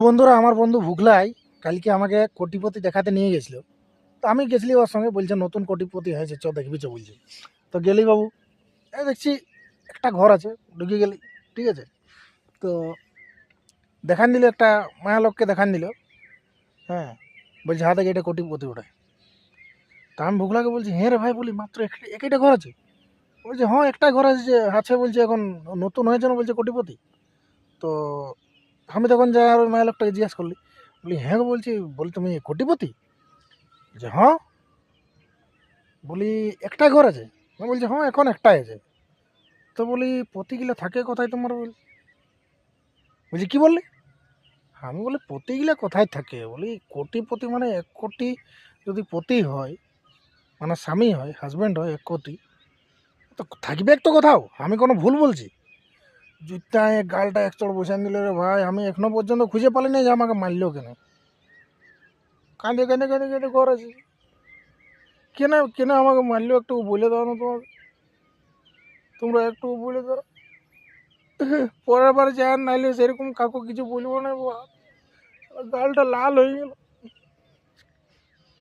বন্ধুরা, আমার বন্ধু ভুগলাই কালকে আমাকে কোটিপতি দেখাতে নিয়ে গেছিল। তো আমি গেছিলি ওর সঙ্গে, বলছে নতুন কোটিপতি হয়েছে, চ দেখবি চ বলছে। তো গেলি বাবু, এই দেখছি একটা ঘর আছে, ঢুকে গেলি। ঠিক আছে, তো দেখান দিল, একটা মায়া লোককে দেখান দিল। হ্যাঁ, বলছে হাতে এটা কোটিপতি ওটা। তা আমি ভুগলাকে বলছি, হ্যাঁ রে ভাই, বলি মাত্র একইটা ঘর আছে? বলছে হ্যাঁ, একটা ঘর আছে, যে আছে বলছে এখন নতুন হয়েছে না, বলছে কোটিপতি। তো আমি তখন যাই আর ওই মায়া লোকটাকে জিজ্ঞাসা করলি, বলি হ্যাঁ গো, বলি তুমি কোটিপতি? যে হ্যাঁ। বলি একটা ঘর আছে? বলছে হ্যাঁ, এখন একটাই আছে। তো বলি পতিগুলো থাকে কোথায় তোমার? বলছি কি বললি? আমি বলি পতিগুলো কোথায় থাকে? বলি কোটিপতি মানে 1 কোটি যদি পতি হয়, মানে স্বামী হয়, হাজব্যান্ড হয় 1 কোটি, তো থাকবে তো কোথাও। আমি কোনো ভুল বলছি? জুতায় গালটা এক চড় বসান দিল রে ভাই। আমি এখনো পর্যন্ত খুঁজে পালি না যে আমাকে মারলো কেন। কাঁদে কাঁদে কাঁদে কাঁদে ঘর আছে। কেন কেন আমাকে মারলো একটু বলে দাও না, তোমরা একটু বলে দাও। পরের বার যা নাইলে সেরকম কাকু কিছু বলবো না। গালটা লাল হয়ে গেল।